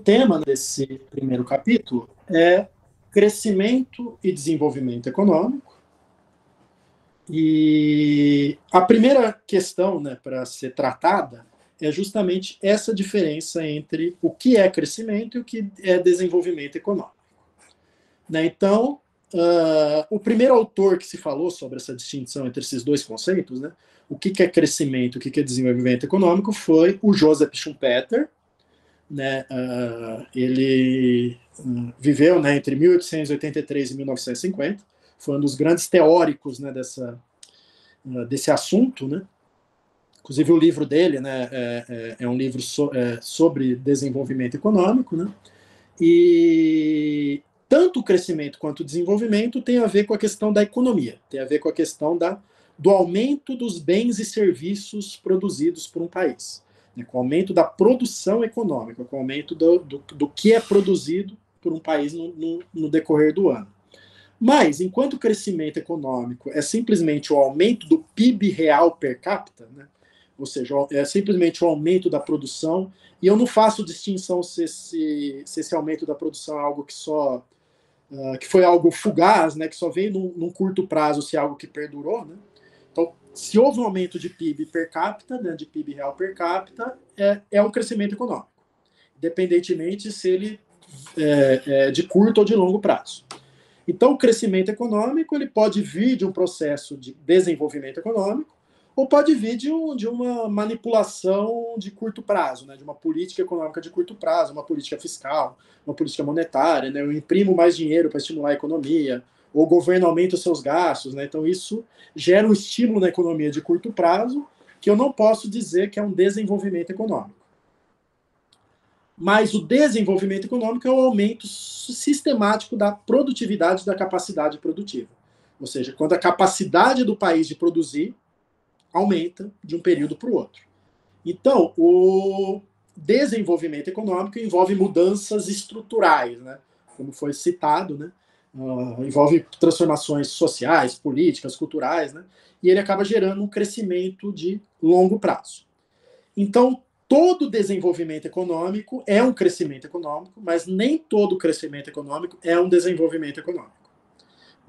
tema desse primeiro capítulo é crescimento e desenvolvimento econômico. E a primeira questão, né, para ser tratada é justamente essa diferença entre o que é crescimento e o que é desenvolvimento econômico. Né? Então, o primeiro autor que se falou sobre essa distinção entre esses dois conceitos, né, o que é crescimento e o que é desenvolvimento econômico, foi o Joseph Schumpeter. Né, ele viveu, né, entre 1883 e 1950, foi um dos grandes teóricos, né, desse assunto. Né? Inclusive o livro dele, né, é um livro sobre desenvolvimento econômico. Né? E tanto o crescimento quanto o desenvolvimento tem a ver com a questão da economia, tem a ver com a questão do aumento dos bens e serviços produzidos por um país, né, com o aumento da produção econômica, com o aumento do que é produzido por um país no decorrer do ano. Mas, enquanto o crescimento econômico é simplesmente o aumento do PIB real per capita, né, ou seja, é simplesmente o aumento da produção, e eu não faço distinção se esse aumento da produção é algo que foi algo fugaz, né, que só veio num curto prazo, se é algo que perdurou. Né? Então, se houve um aumento de PIB per capita, né, de PIB real per capita, é um crescimento econômico, independentemente se ele é de curto ou de longo prazo. Então, o crescimento econômico ele pode vir de um processo de desenvolvimento econômico, ou pode vir de uma manipulação de curto prazo, né, de uma política econômica de curto prazo, uma política fiscal, uma política monetária. Né, eu imprimo mais dinheiro para estimular a economia, ou o governo aumenta os seus gastos. Né, então, isso gera um estímulo na economia de curto prazo, que eu não posso dizer que é um desenvolvimento econômico. Mas o desenvolvimento econômico é o aumento sistemático da produtividade, da capacidade produtiva. Ou seja, quando a capacidade do país de produzir aumenta de um período para o outro. Então, o desenvolvimento econômico envolve mudanças estruturais, né? Como foi citado, né? Envolve transformações sociais, políticas, culturais, né? E ele acaba gerando um crescimento de longo prazo. Então, todo desenvolvimento econômico é um crescimento econômico, mas nem todo crescimento econômico é um desenvolvimento econômico.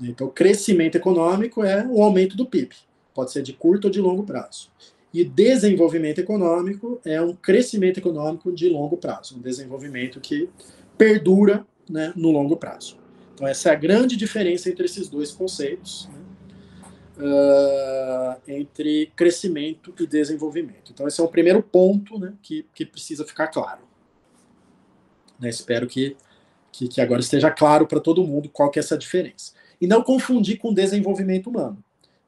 Então, crescimento econômico é o aumento do PIB. Pode ser de curto ou de longo prazo. E desenvolvimento econômico é um crescimento econômico de longo prazo, um desenvolvimento que perdura, né, no longo prazo. Então, essa é a grande diferença entre esses dois conceitos, né, entre crescimento e desenvolvimento. Então, esse é o primeiro ponto, né, que precisa ficar claro. Né, espero que agora esteja claro para todo mundo qual que é essa diferença. E não confundir com desenvolvimento humano.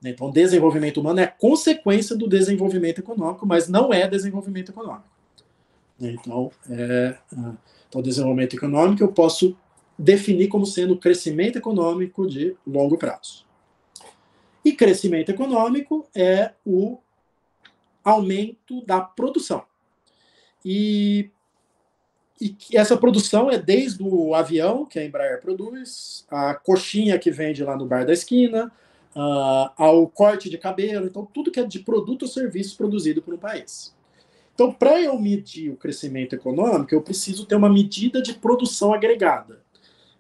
Então, desenvolvimento humano é consequência do desenvolvimento econômico, mas não é desenvolvimento econômico. Então, desenvolvimento econômico eu posso definir como sendo crescimento econômico de longo prazo. E crescimento econômico é o aumento da produção. E essa produção é desde o avião, que a Embraer produz, a coxinha que vende lá no bar da esquina, ao corte de cabelo, então tudo que é de produto ou serviço produzido por um país. Então, para eu medir o crescimento econômico, eu preciso ter uma medida de produção agregada.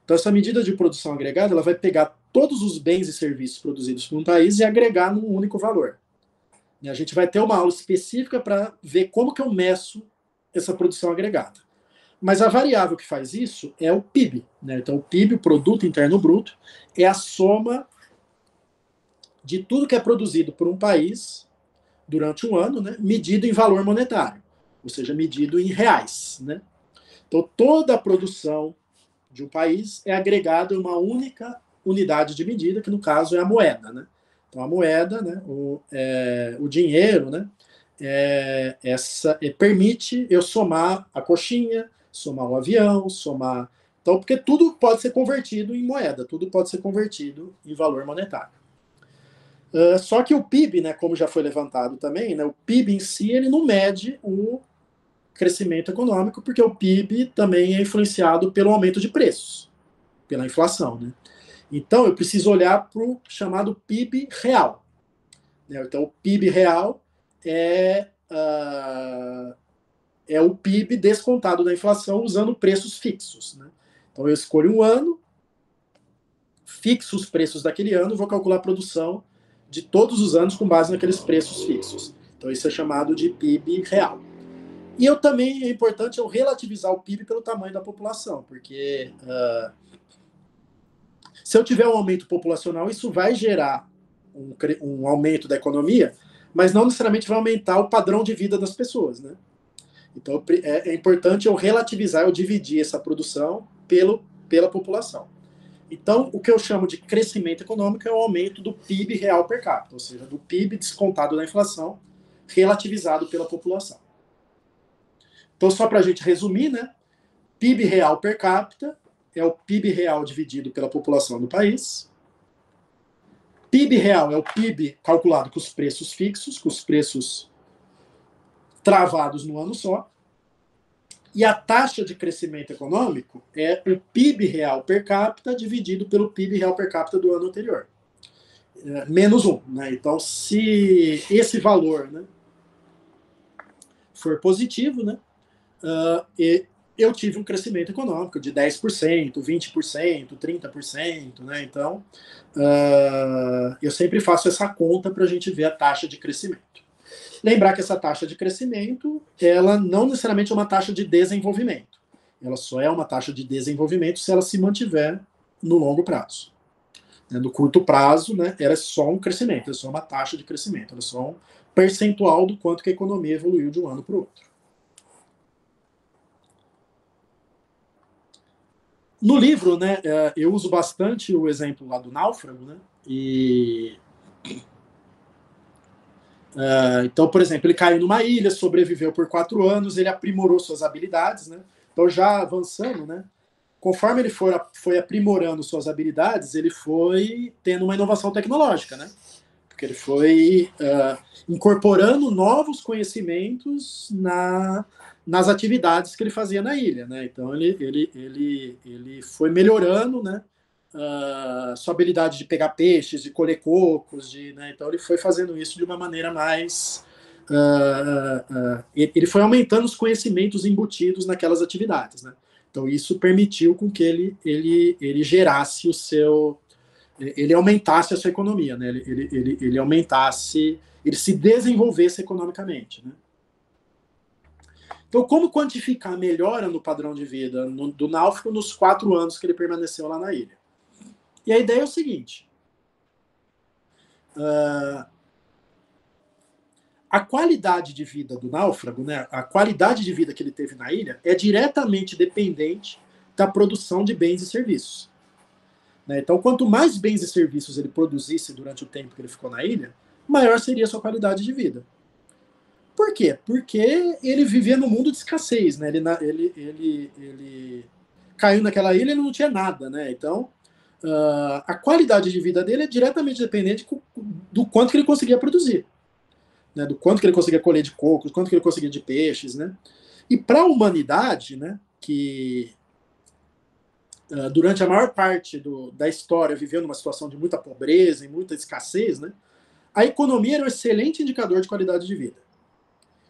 Então, essa medida de produção agregada ela vai pegar todos os bens e serviços produzidos por um país e agregar num único valor. E a gente vai ter uma aula específica para ver como que eu meço essa produção agregada. Mas a variável que faz isso é o PIB. Né? Então, o PIB, o Produto Interno Bruto, é a soma de tudo que é produzido por um país durante um ano, né, medido em valor monetário, ou seja, medido em reais. Né? Então, toda a produção de um país é agregada em uma única unidade de medida, que no caso é a moeda. Né? Então, a moeda, né, o dinheiro, né, permite eu somar a coxinha, somar o avião, somar... Então, porque tudo pode ser convertido em moeda, tudo pode ser convertido em valor monetário. Só que o PIB, né, como já foi levantado também, né, o PIB em si ele não mede o crescimento econômico, porque o PIB também é influenciado pelo aumento de preços, pela inflação. Né? Então, eu preciso olhar para o chamado PIB real. Né? Então, o PIB real é é o PIB descontado da inflação usando preços fixos, né? Então eu escolho um ano, fixo os preços daquele ano, vou calcular a produção de todos os anos com base naqueles preços fixos. Então isso é chamado de PIB real. E eu também, é importante eu relativizar o PIB pelo tamanho da população, porque se eu tiver um aumento populacional, isso vai gerar um aumento da economia, mas não necessariamente vai aumentar o padrão de vida das pessoas, né? Então é importante eu relativizar, eu dividir essa produção pela população. Então, o que eu chamo de crescimento econômico é o aumento do PIB real per capita, ou seja, do PIB descontado da inflação, relativizado pela população. Então, só para a gente resumir, né? PIB real per capita é o PIB real dividido pela população do país. PIB real é o PIB calculado com os preços fixos, com os preços travados no ano só. E a taxa de crescimento econômico é o PIB real per capita dividido pelo PIB real per capita do ano anterior. Menos 1. Né? Então, se esse valor, né, for positivo, né, eu tive um crescimento econômico de 10%, 20%, 30%. Né? Então, eu sempre faço essa conta para a gente ver a taxa de crescimento. Lembrar que essa taxa de crescimento, ela não necessariamente é uma taxa de desenvolvimento. Ela só é uma taxa de desenvolvimento se ela se mantiver no longo prazo. No curto prazo, né, ela é só um crescimento, é só uma taxa de crescimento, ela é só um percentual do quanto que a economia evoluiu de um ano para o outro. No livro, né, eu uso bastante o exemplo lá do náufrago, né, e então, por exemplo, ele caiu numa ilha, sobreviveu por 4 anos, ele aprimorou suas habilidades, né? Então, já avançando, né? Conforme ele foi aprimorando suas habilidades, ele foi tendo uma inovação tecnológica, né? Porque ele foi incorporando novos conhecimentos nas atividades que ele fazia na ilha, né? Então, ele foi melhorando, né? Sua habilidade de pegar peixes, de colher cocos, né? Então ele foi fazendo isso de uma maneira mais... ele foi aumentando os conhecimentos embutidos naquelas atividades, né? Então isso permitiu com que ele gerasse o seu... ele aumentasse a sua economia, né? Ele aumentasse... ele se desenvolvesse economicamente, né? Então, como quantificar a melhora no padrão de vida do náufrago nos 4 anos que ele permaneceu lá na ilha? E a ideia é o seguinte: a qualidade de vida do náufrago, né, a qualidade de vida que ele teve na ilha, é diretamente dependente da produção de bens e serviços. Né? Então, quanto mais bens e serviços ele produzisse durante o tempo que ele ficou na ilha, maior seria a sua qualidade de vida. Por quê? Porque ele vivia num mundo de escassez. Né? Ele caiu naquela ilha e não tinha nada. Né? Então, a qualidade de vida dele é diretamente dependente do quanto que ele conseguia produzir, né? Do quanto que ele conseguia colher de cocos, quanto que ele conseguia de peixes, né? E para a humanidade, né, que durante a maior parte da história viveu numa situação de muita pobreza e muita escassez, né, a economia era um excelente indicador de qualidade de vida.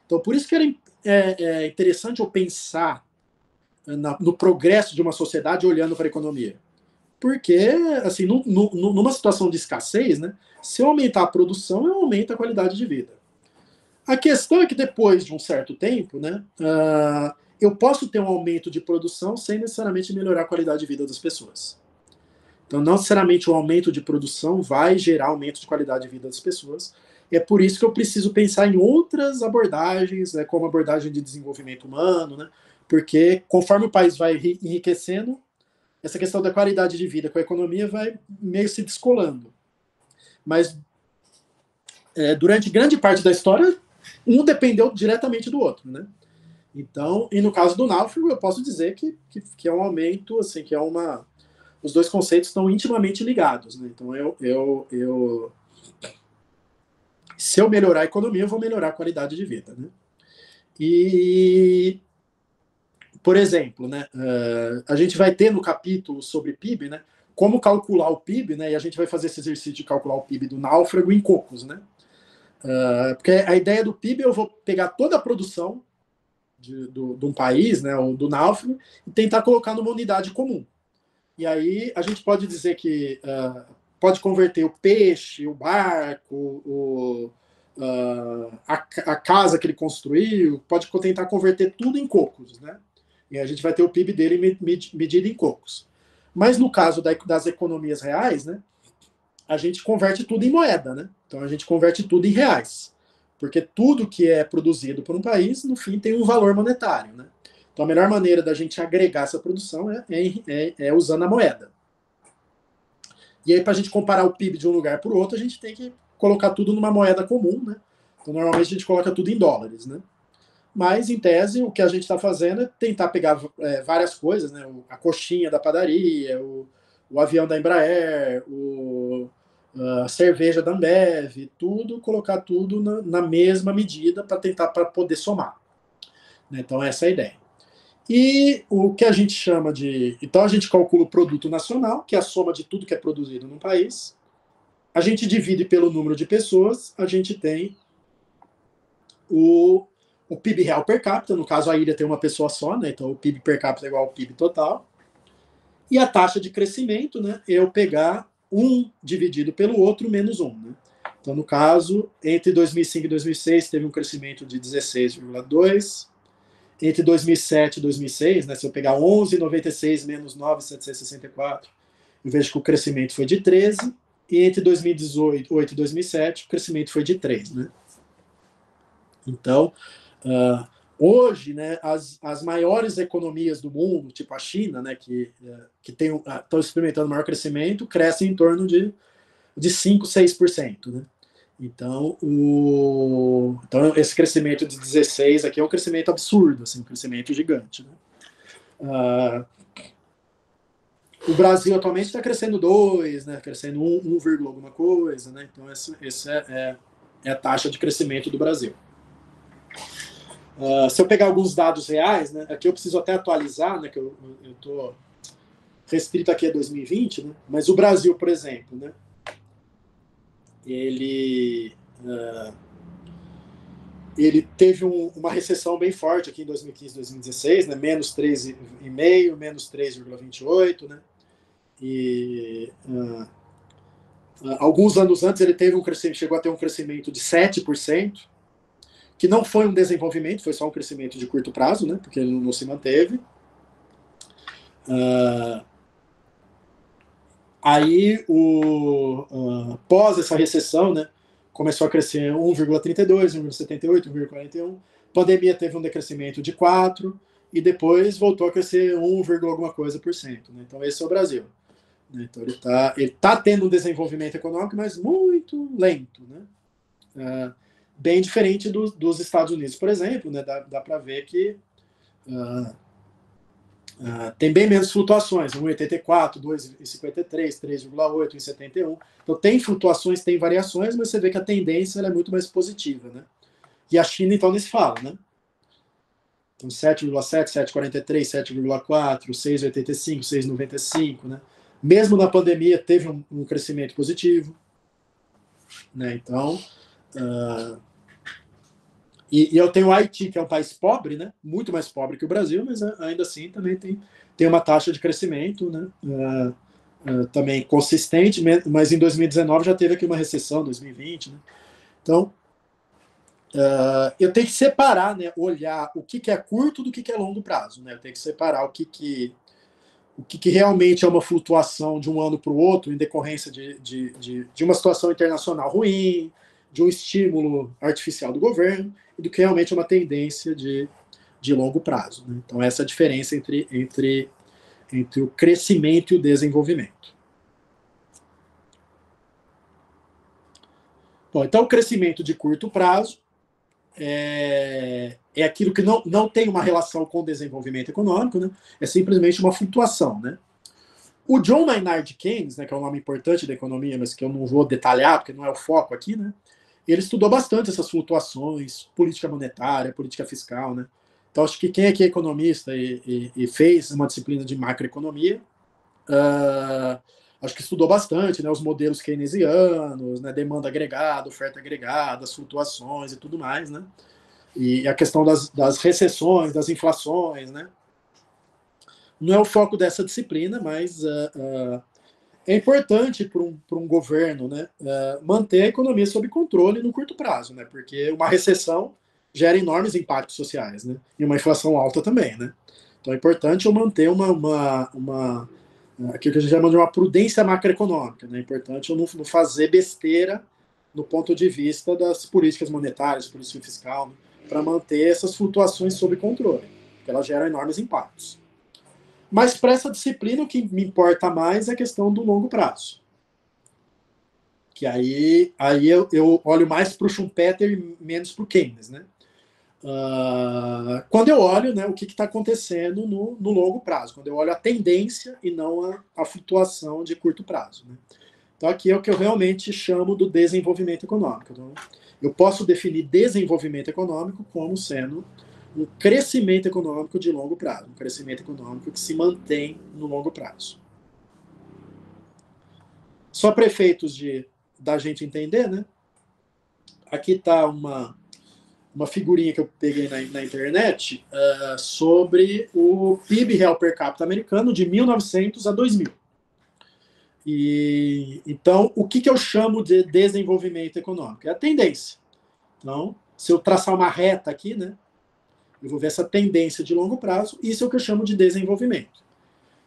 Então, por isso que é interessante eu pensar no progresso de uma sociedade olhando para a economia. Porque, assim, numa situação de escassez, né, se eu aumentar a produção, eu aumento a qualidade de vida. A questão é que depois de um certo tempo, né, eu posso ter um aumento de produção sem necessariamente melhorar a qualidade de vida das pessoas. Então, não necessariamente o aumento de produção vai gerar aumento de qualidade de vida das pessoas. É por isso que eu preciso pensar em outras abordagens, né, como a abordagem de desenvolvimento humano, né, porque conforme o país vai enriquecendo, essa questão da qualidade de vida com a economia vai meio se descolando. Mas durante grande parte da história, um dependeu diretamente do outro, né? Então, e no caso do náufrago, eu posso dizer que é um aumento, assim, que é uma... Os dois conceitos estão intimamente ligados, né? Então, se eu melhorar a economia, eu vou melhorar a qualidade de vida, né? E... Por exemplo, né, a gente vai ter no capítulo sobre PIB, né, como calcular o PIB, né, e a gente vai fazer esse exercício de calcular o PIB do náufrago em cocos. Né, porque a ideia do PIB, eu vou pegar toda a produção de um país, né, ou do náufrago, e tentar colocar numa unidade comum. E aí a gente pode dizer que pode converter o peixe, o barco, a casa que ele construiu, pode tentar converter tudo em cocos, né? E a gente vai ter o PIB dele medido em cocos. Mas no caso das economias reais, né, a gente converte tudo em moeda, né? Então a gente converte tudo em reais. Porque tudo que é produzido por um país, no fim, tem um valor monetário, né? Então a melhor maneira da gente agregar essa produção é usando a moeda. E aí, para a gente comparar o PIB de um lugar para o outro, a gente tem que colocar tudo numa moeda comum, né? Então, normalmente a gente coloca tudo em dólares, né? Mas, em tese, o que a gente está fazendo é tentar pegar várias coisas, né? A coxinha da padaria, o avião da Embraer, a cerveja da Ambev, tudo, colocar tudo na mesma medida para poder somar. Né? Então, essa é a ideia. E o que a gente chama de... Então, a gente calcula o produto nacional, que é a soma de tudo que é produzido num país. A gente divide pelo número de pessoas, a gente tem o PIB real per capita. No caso, a ilha tem uma pessoa só, né? Então o PIB per capita é igual ao PIB total. E a taxa de crescimento, né? Eu pegar um dividido pelo outro menos um. Né? Então, no caso, entre 2005 e 2006 teve um crescimento de 16,2. Entre 2007 e 2006, né? Se eu pegar 11,96 menos 9,764, eu vejo que o crescimento foi de 13. E entre 2018 e 2007, o crescimento foi de 3. Né? Então, hoje, né, as maiores economias do mundo, tipo a China, né, que estão experimentando maior crescimento, crescem em torno de 5, 6%. Né? Então, então, esse crescimento de 16 aqui é um crescimento absurdo, assim, um crescimento gigante. Né? O Brasil atualmente está crescendo 2, né, crescendo 1, alguma coisa. Né? Então, essa é a taxa de crescimento do Brasil. Se eu pegar alguns dados reais, né, aqui eu preciso até atualizar, né, que eu estou restrito aqui a 2020, né, mas o Brasil, por exemplo, né, ele teve uma recessão bem forte aqui em 2015, 2016, né, menos 3,5, menos 3,28, né, e alguns anos antes ele teve chegou a ter um crescimento de 7%, que não foi um desenvolvimento, foi só um crescimento de curto prazo, né, porque ele não se manteve. Aí, pós essa recessão, né, começou a crescer 1,32, 1,78, 1,41. Pandemia teve um decrescimento de 4 e depois voltou a crescer 1, alguma coisa por cento. Né? Então, esse é o Brasil. Né? Então, ele tá tendo um desenvolvimento econômico, mas muito lento. Né? Bem diferente dos Estados Unidos, por exemplo. Né? Dá para ver que tem bem menos flutuações, 1,84, 2,53, 3,8, 1,71. Então tem flutuações, tem variações, mas você vê que a tendência é muito mais positiva. Né? E a China, então, nem se fala. Né? Então 7,7, 7,43, 7,4, 6,85, 6,95. Né? Mesmo na pandemia, teve um crescimento positivo. Né? Então, e eu tenho o Haiti, que é um país pobre, né? Muito mais pobre que o Brasil, mas ainda assim também tem uma taxa de crescimento, né? Também consistente, mas em 2019 já teve aqui uma recessão, 2020. Né? Então, eu tenho que separar, né? Olhar o que é curto do que é longo prazo. Né? Eu tenho que separar o que realmente é uma flutuação de um ano para o outro em decorrência de uma situação internacional ruim, de um estímulo artificial do governo, e do que realmente é uma tendência de longo prazo. Né? Então, essa é a diferença entre o crescimento e o desenvolvimento. Bom, então, o crescimento de curto prazo é aquilo que não tem uma relação com o desenvolvimento econômico, né? É simplesmente uma flutuação. Né? O John Maynard Keynes, né, que é um nome importante da economia, mas que eu não vou detalhar, porque não é o foco aqui, né? Ele estudou bastante essas flutuações, política monetária, política fiscal, né? Então, acho que quem aqui é economista e fez uma disciplina de macroeconomia, acho que estudou bastante, né? Os modelos keynesianos, né? Demanda agregada, oferta agregada, as flutuações e tudo mais, né? E a questão das recessões, das inflações, né? Não é o foco dessa disciplina, mas é importante para um governo, né, manter a economia sob controle no curto prazo, né? Porque uma recessão gera enormes impactos sociais, né? E uma inflação alta também, né? Então é importante eu manter aquilo que a gente chama de uma prudência macroeconômica, né? É importante eu não fazer besteira no ponto de vista das políticas monetárias, política fiscal, né? Para manter essas flutuações sob controle, porque elas geram enormes impactos. Mas para essa disciplina, o que me importa mais é a questão do longo prazo. Que aí eu olho mais para o Schumpeter e menos para o Keynes, né? Quando eu olho, né, o que está acontecendo no longo prazo, quando eu olho a tendência e não a flutuação de curto prazo. Né? Então, aqui é o que eu realmente chamo do desenvolvimento econômico. Então, eu posso definir desenvolvimento econômico como sendo um crescimento econômico de longo prazo, um crescimento econômico que se mantém no longo prazo. Só para efeitos da gente entender, né? Aqui está uma figurinha que eu peguei na internet sobre o PIB real per capita americano de 1900 a 2000. E, então, o que eu chamo de desenvolvimento econômico? É a tendência. Então, se eu traçar uma reta aqui, né, eu vou ver essa tendência de longo prazo, isso é o que eu chamo de desenvolvimento.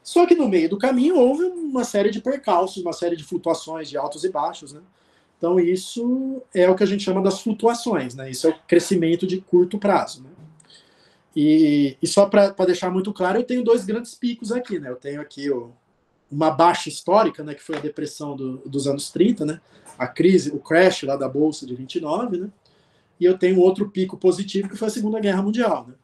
Só que no meio do caminho houve uma série de percalços, uma série de flutuações, de altos e baixos, né? Então, isso é o que a gente chama das flutuações, né? Isso é o crescimento de curto prazo, né? E só para deixar muito claro, eu tenho dois grandes picos aqui, né? Eu tenho aqui uma baixa histórica, né? Que foi a depressão dos anos 30, né? A crise, o crash lá da Bolsa de 29, né? E eu tenho outro pico positivo, que foi a Segunda Guerra Mundial, né?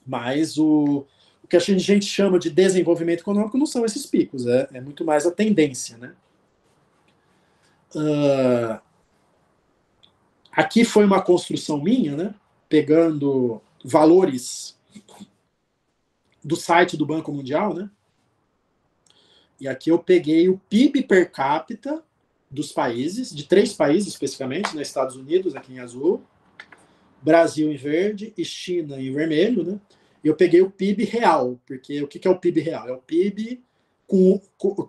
Mas o que a gente chama de desenvolvimento econômico não são esses picos, é muito mais a tendência, né? Aqui foi uma construção minha, né? Pegando valores do site do Banco Mundial, né? E aqui eu peguei o PIB per capita dos países, de 3 países especificamente, né? Estados Unidos, aqui em azul, Brasil em verde e China em vermelho, né? E eu peguei o PIB real, porque o que é o PIB real? É o PIB com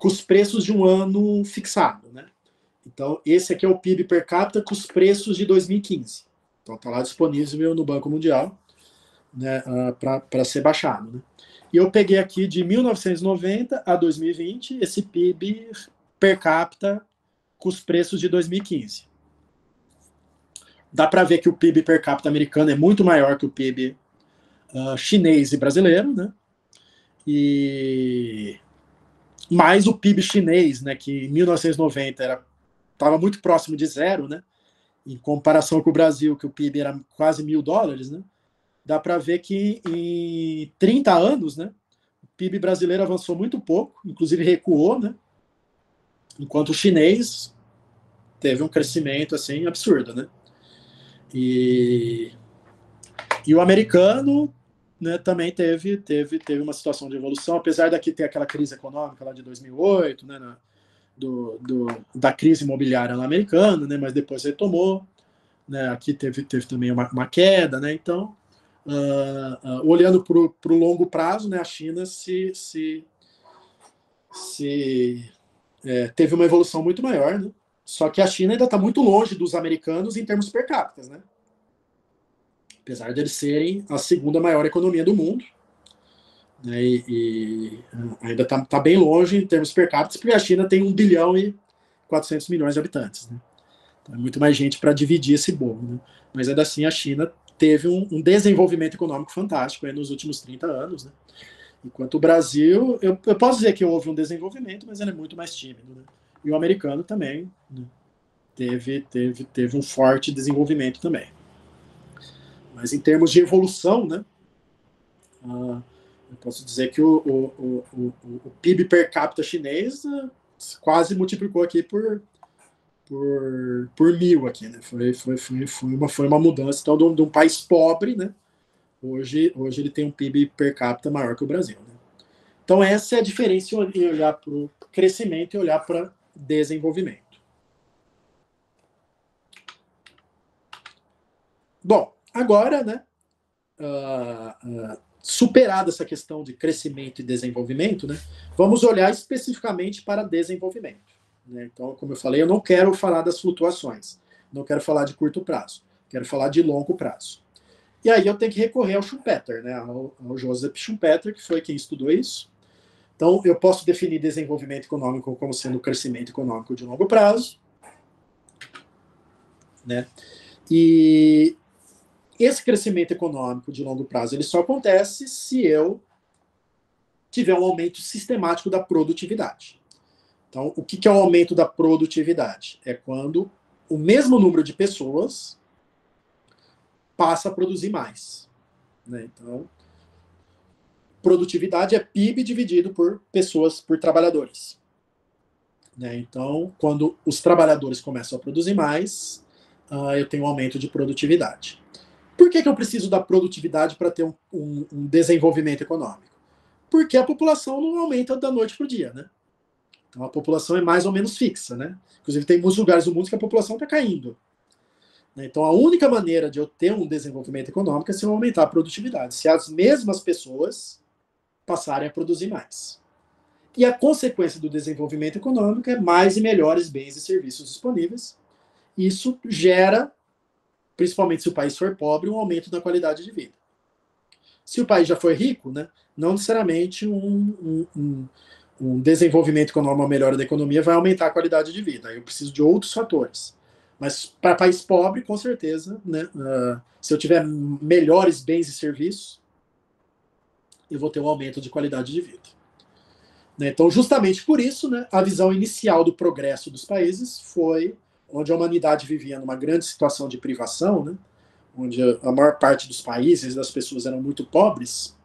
os preços de um ano fixado, né? Então, esse aqui é o PIB per capita com os preços de 2015. Então, está lá disponível no Banco Mundial, né, para ser baixado. Né? E eu peguei aqui de 1990 a 2020 esse PIB per capita com os preços de 2015. Dá para ver que o PIB per capita americano é muito maior que o PIB chinês e brasileiro, né? E mais o PIB chinês, né, que em 1990 estava muito próximo de zero, né? Em comparação com o Brasil, que o PIB era quase $1.000, né? Dá para ver que em 30 anos, né, o PIB brasileiro avançou muito pouco, inclusive recuou, né? Enquanto o chinês teve um crescimento assim absurdo, né? E o americano, né, também teve uma situação de evolução, apesar daqui ter aquela crise econômica lá de 2008, né, da crise imobiliária lá americana, né, mas depois retomou, né, aqui teve também uma queda, né, então, olhando para o longo prazo, né, a China teve uma evolução muito maior, né, só que a China ainda está muito longe dos americanos em termos per capita, né, apesar de eles serem a segunda maior economia do mundo, né, e ainda está bem longe em termos per capita, porque a China tem 1 bilhão e 400 milhões de habitantes. Né? Então, é muito mais gente para dividir esse bolo. Né? Mas ainda assim, a China teve um desenvolvimento econômico fantástico aí nos últimos 30 anos. Né? Enquanto o Brasil, eu posso dizer que houve um desenvolvimento, mas ele é muito mais tímido. Né? E o americano também, né? teve um forte desenvolvimento também. Mas em termos de evolução, né? Eu posso dizer que o PIB per capita chinês quase multiplicou aqui por 1.000 aqui, né? Foi uma mudança então, de um país pobre, né? Hoje ele tem um PIB per capita maior que o Brasil. Né? Então essa é a diferença em olhar para o crescimento e olhar para desenvolvimento. Bom, agora, né, superada essa questão de crescimento e desenvolvimento, né, vamos olhar especificamente para desenvolvimento. Né? Então, como eu falei, eu não quero falar das flutuações, não quero falar de curto prazo, quero falar de longo prazo. E aí eu tenho que recorrer ao Schumpeter, né, ao Joseph Schumpeter, que foi quem estudou isso. Então, eu posso definir desenvolvimento econômico como sendo crescimento econômico de longo prazo, né? E esse crescimento econômico de longo prazo ele só acontece se eu tiver um aumento sistemático da produtividade. Então, o que é o aumento da produtividade? É quando o mesmo número de pessoas passa a produzir mais. Né? Então, produtividade é PIB dividido por pessoas, por trabalhadores. Né? Então, quando os trabalhadores começam a produzir mais, eu tenho um aumento de produtividade. Por que eu preciso da produtividade para ter um desenvolvimento econômico? Porque a população não aumenta da noite para o dia, né? Então a população é mais ou menos fixa, né? Inclusive tem muitos lugares do mundo que a população está caindo. Então a única maneira de eu ter um desenvolvimento econômico é se eu aumentar a produtividade, se as mesmas pessoas passarem a produzir mais. E a consequência do desenvolvimento econômico é mais e melhores bens e serviços disponíveis. Isso gera, principalmente se o país for pobre, um aumento da qualidade de vida. Se o país já for rico, né, não necessariamente um desenvolvimento econômico, uma melhora da economia vai aumentar a qualidade de vida. Eu preciso de outros fatores. Mas para país pobre, com certeza, né, se eu tiver melhores bens e serviços, eu vou ter um aumento de qualidade de vida. Né, então, justamente por isso, né, a visão inicial do progresso dos países foi onde a humanidade vivia numa grande situação de privação, né, onde a maior parte dos países, das pessoas eram muito pobres,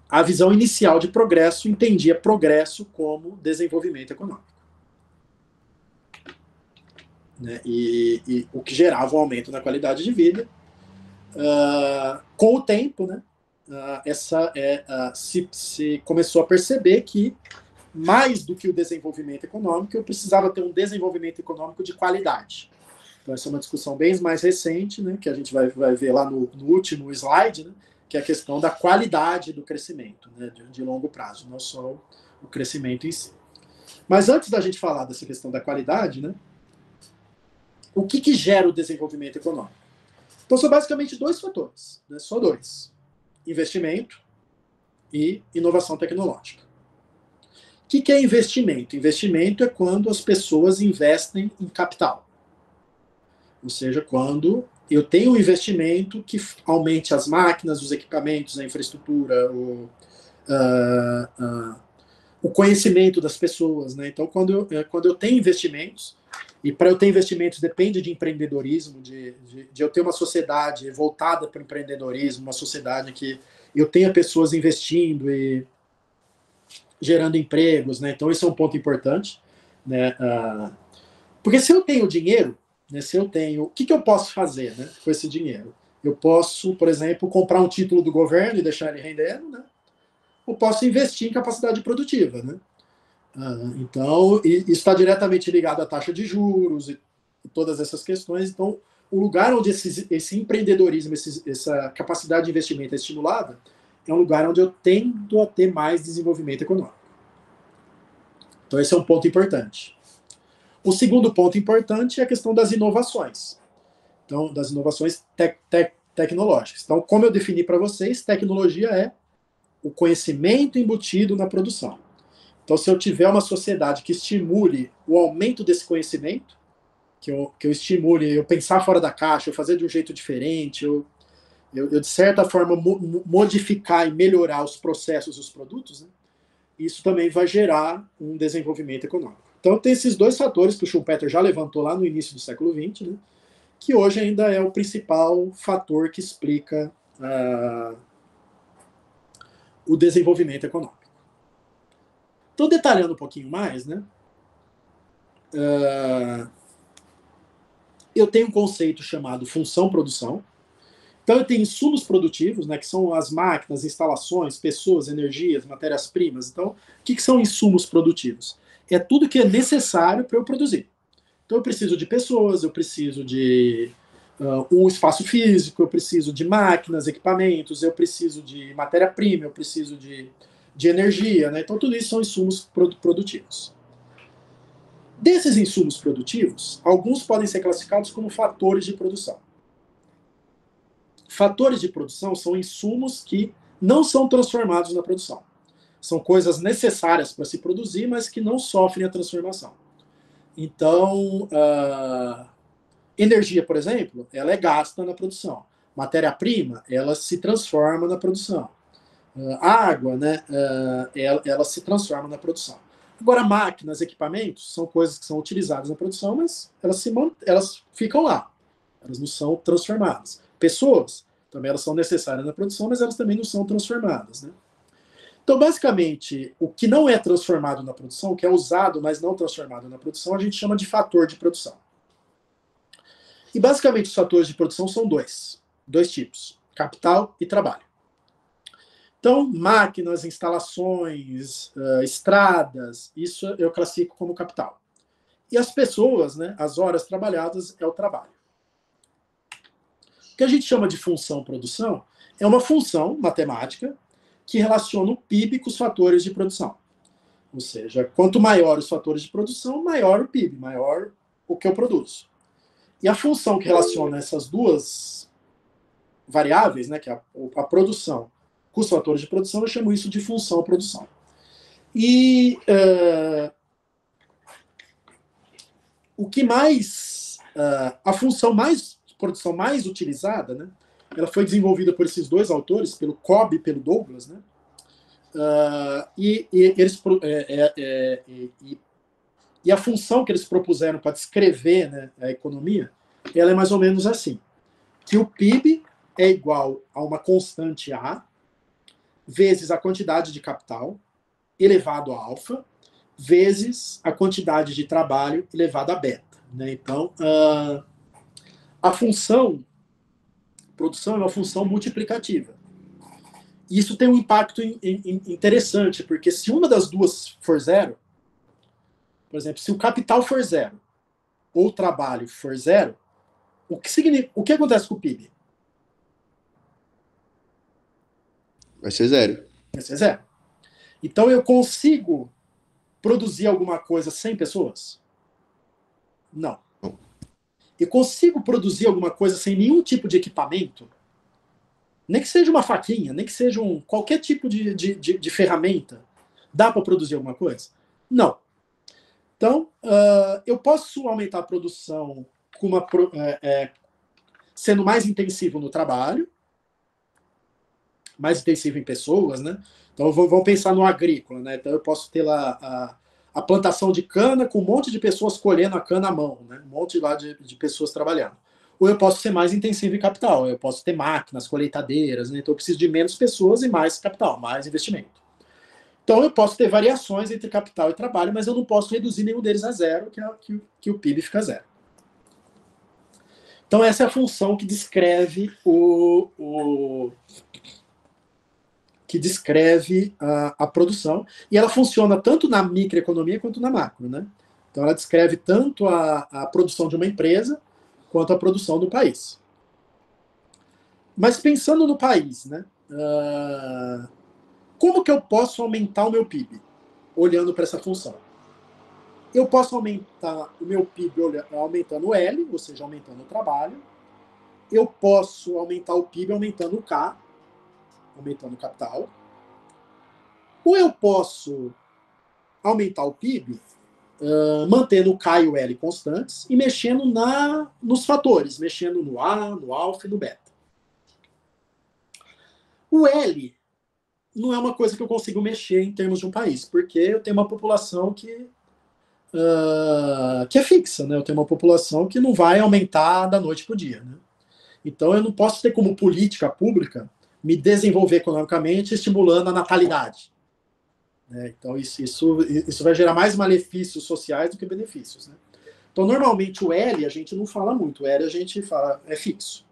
a visão inicial de progresso entendia progresso como desenvolvimento econômico. Né? E o que gerava um aumento na qualidade de vida. Com o tempo, né, se começou a perceber que, mais do que o desenvolvimento econômico, eu precisava ter um desenvolvimento econômico de qualidade. Então, essa é uma discussão bem mais recente, né, que a gente vai ver lá no último slide, né, que é a questão da qualidade do crescimento, né, de longo prazo, não só o crescimento em si. Mas antes da gente falar dessa questão da qualidade, né, o que gera o desenvolvimento econômico? Então, são basicamente dois fatores, né, só dois: investimento e inovação tecnológica. O que é investimento? Investimento é quando as pessoas investem em capital. Ou seja, quando eu tenho um investimento que aumente as máquinas, os equipamentos, a infraestrutura, o conhecimento das pessoas. Né? Então, quando eu tenho investimentos, e para eu ter investimentos depende de empreendedorismo, de eu ter uma sociedade voltada para o empreendedorismo, uma sociedade que eu tenha pessoas investindo e gerando empregos. Né? Então, esse é um ponto importante. Né? Porque se eu tenho dinheiro, né, se eu tenho, o que eu posso fazer, né, com esse dinheiro? Eu posso, por exemplo, comprar um título do governo e deixar ele rendendo, né? Ou posso investir em capacidade produtiva, né? Então, isso está diretamente ligado à taxa de juros e todas essas questões. Então, o lugar onde esse empreendedorismo, essa capacidade de investimento é estimulada, é um lugar onde eu tendo a ter mais desenvolvimento econômico. Então, esse é um ponto importante. O segundo ponto importante é a questão das inovações. Então, das inovações tecnológicas. Então, como eu defini para vocês, tecnologia é o conhecimento embutido na produção. Então, se eu tiver uma sociedade que estimule o aumento desse conhecimento, que eu estimule eu pensar fora da caixa, eu fazer de um jeito diferente, eu de certa forma, modificar e melhorar os processos e os produtos, né, isso também vai gerar um desenvolvimento econômico. Então, tem esses dois fatores que o Schumpeter já levantou lá no início do século XX, né, que hoje ainda é o principal fator que explica o desenvolvimento econômico. Então, detalhando um pouquinho mais, né, eu tenho um conceito chamado função-produção. Então, eu tenho insumos produtivos, né, que são as máquinas, instalações, pessoas, energias, matérias-primas. Então, o que são insumos produtivos? É tudo que é necessário para eu produzir. Então eu preciso de pessoas, eu preciso de um espaço físico, eu preciso de máquinas, equipamentos, eu preciso de matéria-prima, eu preciso de energia, né? Então tudo isso são insumos produtivos. Desses insumos produtivos, alguns podem ser classificados como fatores de produção. Fatores de produção são insumos que não são transformados na produção. São coisas necessárias para se produzir, mas que não sofrem a transformação. Então, energia, por exemplo, ela é gasta na produção. Matéria-prima, ela se transforma na produção. Água, né, ela se transforma na produção. Agora, máquinas, equipamentos, são coisas que são utilizadas na produção, mas elas ficam lá. Elas não são transformadas. Pessoas, também elas são necessárias na produção, mas elas também não são transformadas, né? Então, basicamente, o que não é transformado na produção, o que é usado, mas não transformado na produção, a gente chama de fator de produção. E, basicamente, os fatores de produção são dois tipos, capital e trabalho. Então, máquinas, instalações, estradas, isso eu classifico como capital. E as pessoas, né, as horas trabalhadas, é o trabalho. O que a gente chama de função produção é uma função matemática que relaciona o PIB com os fatores de produção. Ou seja, quanto maior os fatores de produção, maior o PIB, maior o que eu produzo. E a função que relaciona essas duas variáveis, né, que é a produção com os fatores de produção, eu chamo isso de função produção. E o que mais... a função produção mais utilizada, né, ela foi desenvolvida por esses dois autores, pelo Cobb e pelo Douglas, né? E a função que eles propuseram para descrever, né, a economia, ela é mais ou menos assim, que o PIB é igual a uma constante A vezes a quantidade de capital elevado a alfa vezes a quantidade de trabalho elevado a beta, né? Então, a função produção é uma função multiplicativa. E isso tem um impacto interessante, porque se uma das duas for zero, por exemplo, se o capital for zero ou o trabalho for zero, o que acontece com o PIB? Vai ser zero. Vai ser zero. Então eu consigo produzir alguma coisa sem pessoas? Não. Eu consigo produzir alguma coisa sem nenhum tipo de equipamento? Nem que seja uma faquinha, nem que seja qualquer tipo de ferramenta. Dá para produzir alguma coisa? Não. Então, eu posso aumentar a produção com sendo mais intensivo no trabalho, mais intensivo em pessoas, né? Então, vamos pensar no agrícola, né? Então, eu posso ter lá a plantação de cana com um monte de pessoas colhendo a cana à mão, né? Um monte lá de pessoas trabalhando. Ou eu posso ser mais intensivo em capital, eu posso ter máquinas, colheitadeiras, né? Então eu preciso de menos pessoas e mais capital, mais investimento. Então eu posso ter variações entre capital e trabalho, mas eu não posso reduzir nenhum deles a zero, que o PIB fica zero. Então essa é a função que descreve a produção, e ela funciona tanto na microeconomia quanto na macro, né? Então ela descreve tanto a produção de uma empresa quanto a produção do país. Mas pensando no país, né? Como que eu posso aumentar o meu PIB? Olhando para essa função. Eu posso aumentar o meu PIB aumentando o L, ou seja, aumentando o trabalho. Eu posso aumentar o PIB aumentando o K, aumentando o capital. Ou eu posso aumentar o PIB mantendo o K e o L constantes e mexendo nos fatores, mexendo no A, no alfa e no beta. O L não é uma coisa que eu consigo mexer em termos de um país, porque eu tenho uma população que é fixa, né? Eu tenho uma população que não vai aumentar da noite para o dia, né? Então eu não posso ter como política pública me desenvolver economicamente estimulando a natalidade. Então isso vai gerar mais malefícios sociais do que benefícios, né? Então normalmente o L a gente não fala muito, o L a gente fala é fixo.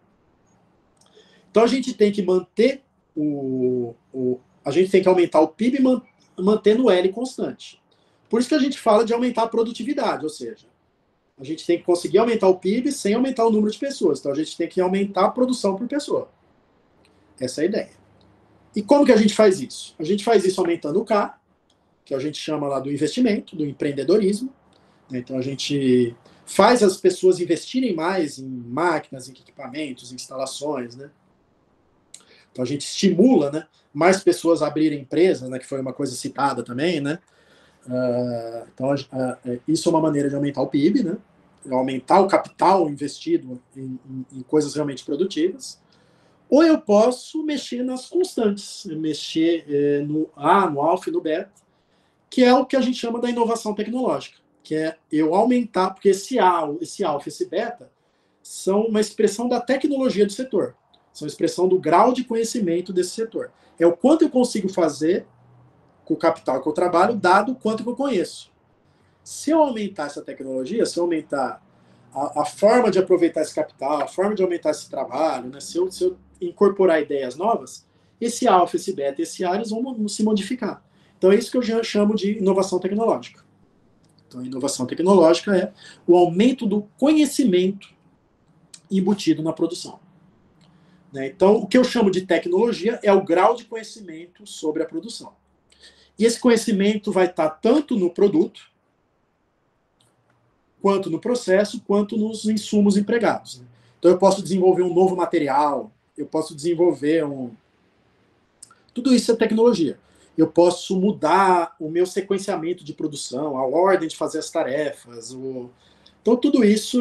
Então a gente tem que manter a gente tem que aumentar o PIB mantendo o L constante. Por isso que a gente fala de aumentar a produtividade, ou seja, a gente tem que conseguir aumentar o PIB sem aumentar o número de pessoas. Então, a gente tem que aumentar a produção por pessoa. Essa é a ideia. E como que a gente faz isso? A gente faz isso aumentando o K, que a gente chama lá do investimento, do empreendedorismo. Então, a gente faz as pessoas investirem mais em máquinas, em equipamentos, em instalações, né? Então, a gente estimula, né, mais pessoas a abrirem empresas, né, que foi uma coisa citada também, né? Então, isso é uma maneira de aumentar o PIB, né? Aumentar o capital investido em coisas realmente produtivas. Ou eu posso mexer nas constantes, mexer no A, no alfa e no beta, que é o que a gente chama da inovação tecnológica, que é eu aumentar, porque esse A, esse alfa, esse beta, são uma expressão da tecnologia do setor, são expressão do grau de conhecimento desse setor. É o quanto eu consigo fazer com o capital que eu trabalho, dado o quanto que eu conheço. Se eu aumentar essa tecnologia, se eu aumentar a forma de aproveitar esse capital, a forma de aumentar esse trabalho, né, se eu incorporar ideias novas, esse alfa, esse beta e esse A, eles vão se modificar. Então é isso que eu já chamo de inovação tecnológica. Então a inovação tecnológica é o aumento do conhecimento embutido na produção. Né? Então o que eu chamo de tecnologia é o grau de conhecimento sobre a produção. E esse conhecimento vai estar tanto no produto, quanto no processo, quanto nos insumos empregados. Né? Então eu posso desenvolver um novo material, eu posso desenvolver Tudo isso é tecnologia. Eu posso mudar o meu sequenciamento de produção, a ordem de fazer as tarefas. Então tudo isso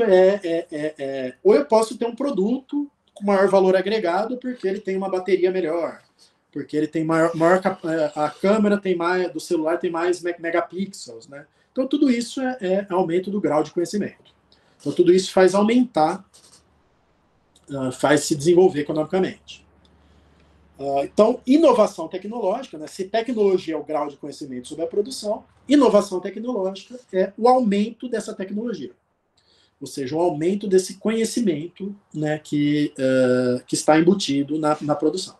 Ou eu posso ter um produto com maior valor agregado porque ele tem uma bateria melhor, porque ele tem a câmera tem mais, do celular tem mais megapixels, né? Então tudo isso é aumento do grau de conhecimento. Então tudo isso faz aumentar, faz se desenvolver economicamente. Então, inovação tecnológica, né? Se tecnologia é o grau de conhecimento sobre a produção, inovação tecnológica é o aumento dessa tecnologia. Ou seja, o aumento desse conhecimento, né, que está embutido na produção.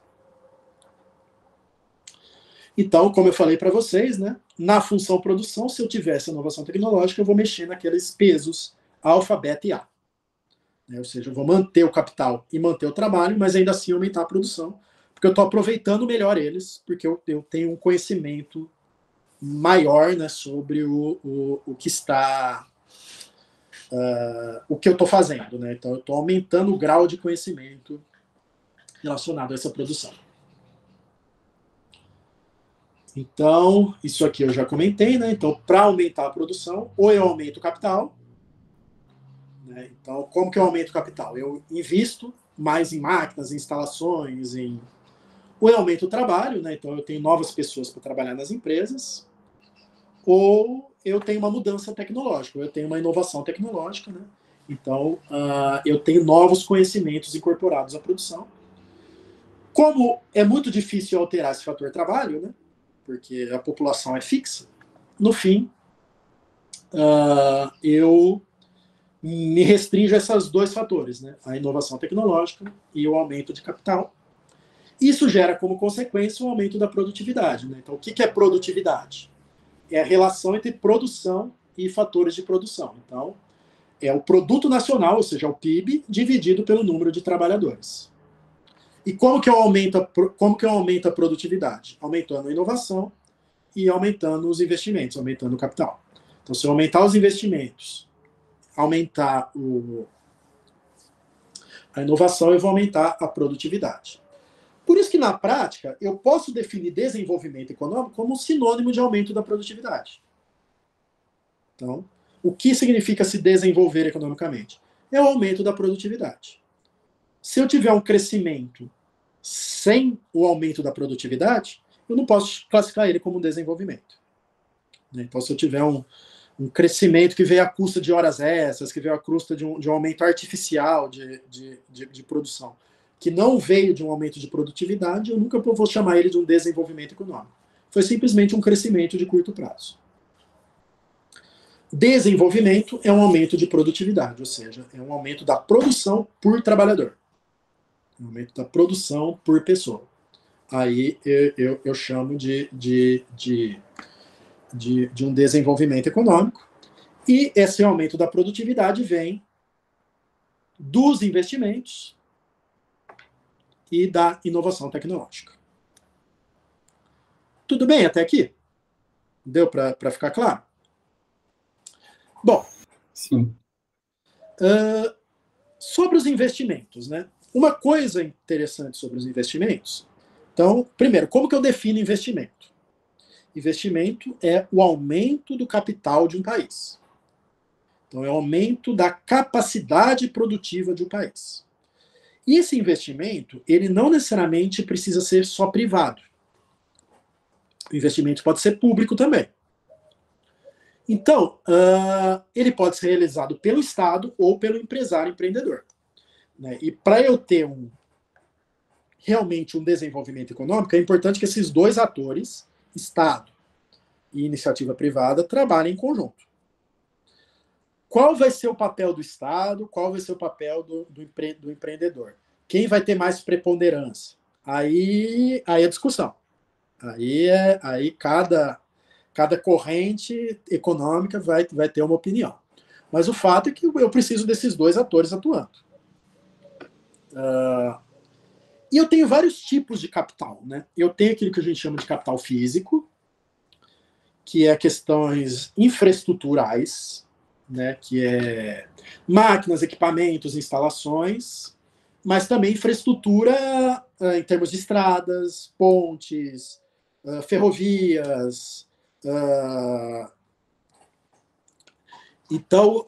Então, como eu falei para vocês, né, na função produção, se eu tivesse inovação tecnológica, eu vou mexer naqueles pesos alfa, beta e A. Ou seja, eu vou manter o capital e manter o trabalho, mas ainda assim aumentar a produção, porque eu estou aproveitando melhor eles, porque eu tenho um conhecimento maior, né, sobre o que está... o que eu estou fazendo. Né? Então, eu estou aumentando o grau de conhecimento relacionado a essa produção. Então, isso aqui eu já comentei, né? Então, para aumentar a produção, ou eu aumento o capital, né? Então, como que eu aumento o capital? Eu invisto mais em máquinas, em instalações, ou eu aumento o trabalho, né? Então eu tenho novas pessoas para trabalhar nas empresas, ou eu tenho uma mudança tecnológica, ou eu tenho uma inovação tecnológica, né? Então, eu tenho novos conhecimentos incorporados à produção. Como é muito difícil alterar esse fator trabalho, né? Porque a população é fixa, no fim, eu me restringo a esses dois fatores, né? A inovação tecnológica e o aumento de capital. Isso gera como consequência um aumento da produtividade. Né? Então, o que é produtividade? É a relação entre produção e fatores de produção. Então, é o produto nacional, ou seja, o PIB, dividido pelo número de trabalhadores. E como que eu aumento a produtividade? Aumentando a inovação e aumentando os investimentos, aumentando o capital. Então, se eu aumentar os investimentos, aumentar a inovação, eu vou aumentar a produtividade. Por isso que, na prática, eu posso definir desenvolvimento econômico como um sinônimo de aumento da produtividade. Então, o que significa se desenvolver economicamente? É o aumento da produtividade. Se eu tiver um crescimento sem o aumento da produtividade, eu não posso classificar ele como um desenvolvimento. Então, se eu tiver um crescimento que veio à custa de horas extras, que veio à custa de um aumento artificial de produção, que não veio de um aumento de produtividade, eu nunca vou chamar ele de um desenvolvimento econômico. Foi simplesmente um crescimento de curto prazo. Desenvolvimento é um aumento de produtividade, ou seja, é um aumento da produção por trabalhador. Um aumento da produção por pessoa. Aí eu chamo de um desenvolvimento econômico. E esse aumento da produtividade vem dos investimentos e da inovação tecnológica. Tudo bem até aqui? Deu para ficar claro? Bom, sim. Sobre os investimentos, né? Uma coisa interessante sobre os investimentos. Então, primeiro, como que eu defino investimento? Investimento é o aumento do capital de um país. Então, é o aumento da capacidade produtiva de um país. E esse investimento, ele não necessariamente precisa ser só privado. O investimento pode ser público também. Então, ele pode ser realizado pelo Estado ou pelo empresário empreendedor. Né? E para eu ter realmente um desenvolvimento econômico, é importante que esses dois atores, Estado e iniciativa privada, trabalhem em conjunto. Qual vai ser o papel do Estado? Qual vai ser o papel do empreendedor? Quem vai ter mais preponderância? Aí é discussão. Aí cada corrente econômica vai ter uma opinião. Mas o fato é que eu preciso desses dois atores atuando. E eu tenho vários tipos de capital. Né? Eu tenho aquilo que a gente chama de capital físico, que é questões infraestruturais, né? Que é máquinas, equipamentos, instalações, mas também infraestrutura em termos de estradas, pontes, ferrovias. Então,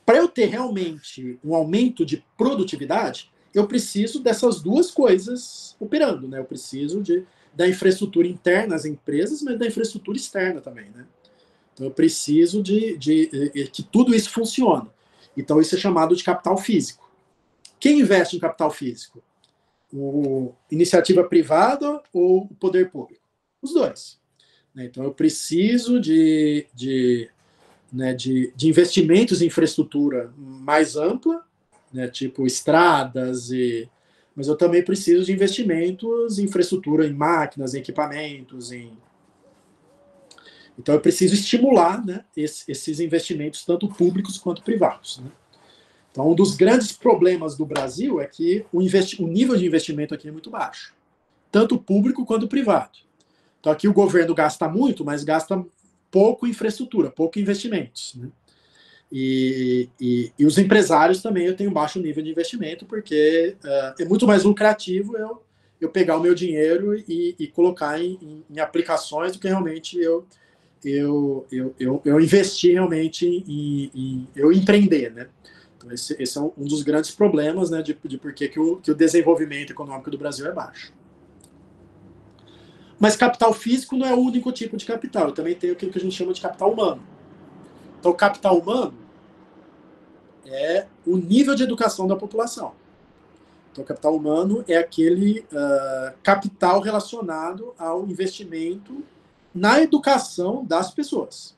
para eu ter realmente um aumento de produtividade, eu preciso dessas duas coisas operando, né? Eu preciso da infraestrutura interna às empresas, mas da infraestrutura externa também, né? Então, eu preciso de que tudo isso funcione. Então, isso é chamado de capital físico. Quem investe em capital físico? Iniciativa privada ou o poder público? Os dois. Então, eu preciso de investimentos em infraestrutura mais ampla, né, tipo estradas, mas eu também preciso de investimentos em infraestrutura, em máquinas, em equipamentos. Então, eu preciso estimular, né, esses investimentos, tanto públicos quanto privados. Né? Então, um dos grandes problemas do Brasil é que o nível de investimento aqui é muito baixo, tanto público quanto privado. Então, aqui o governo gasta muito, mas gasta pouco em infraestrutura, pouco em investimentos. Né? E os empresários também eu tenho baixo nível de investimento, porque é muito mais lucrativo eu pegar o meu dinheiro e colocar em aplicações do que realmente eu investir realmente eu empreender. Né? Então, esse é um dos grandes problemas, né, de por que o desenvolvimento econômico do Brasil é baixo. Mas capital físico não é o único tipo de capital. Eu também tenho aquilo que a gente chama de capital humano. Então, o capital humano é o nível de educação da população. Então, o capital humano é aquele capital relacionado ao investimento na educação das pessoas.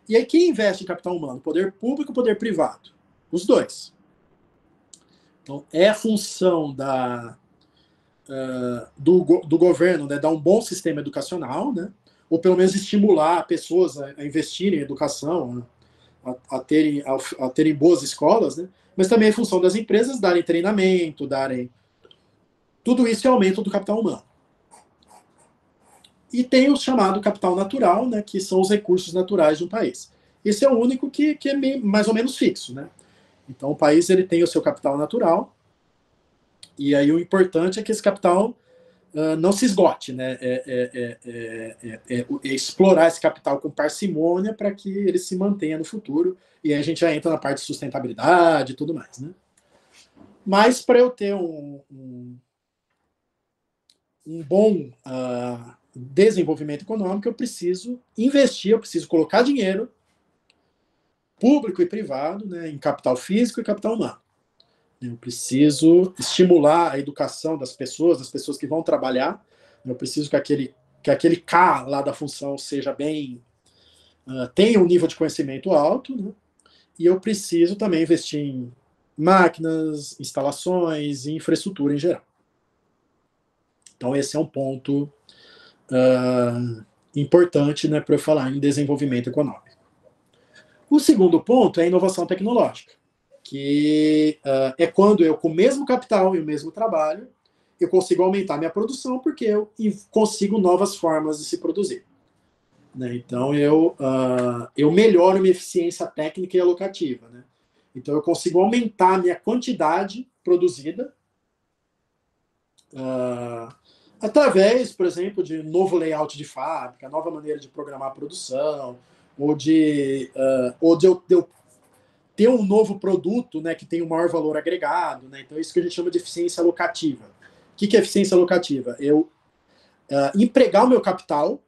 E aí, quem investe em capital humano? Poder público ou poder privado? Os dois. Então, é a função do governo, né, dar um bom sistema educacional, né, ou pelo menos estimular pessoas a investirem em educação, a terem boas escolas, né, mas também é função das empresas darem treinamento, tudo isso é aumento do capital humano. E tem o chamado capital natural, né, que são os recursos naturais de um país. Esse é o único que é mais ou menos fixo. Né? Então, o país ele tem o seu capital natural, e aí o importante é que esse capital não se esgote, né? Explorar esse capital com parcimônia para que ele se mantenha no futuro, e aí a gente já entra na parte de sustentabilidade e tudo mais. Né? Mas para eu ter um bom desenvolvimento econômico, eu preciso investir, eu preciso colocar dinheiro público e privado, né, em capital físico e capital humano. Eu preciso estimular a educação das pessoas que vão trabalhar. Eu preciso que aquele K lá da função seja tenha um nível de conhecimento alto, né? E eu preciso também investir em máquinas, instalações e infraestrutura em geral. Então, esse é um ponto importante, né, para eu falar em desenvolvimento econômico. O segundo ponto é a inovação tecnológica, que é quando eu, com o mesmo capital e o mesmo trabalho, eu consigo aumentar minha produção porque eu consigo novas formas de se produzir. Né? Então, eu melhoro minha eficiência técnica e alocativa. Né? Então, eu consigo aumentar a minha quantidade produzida através, por exemplo, de novo layout de fábrica, nova maneira de programar a produção, ou de eu ter um novo produto, né, que tem um maior valor agregado. Né? Então, é isso que a gente chama de eficiência alocativa. O que é eficiência alocativa? Eu empregar o meu capital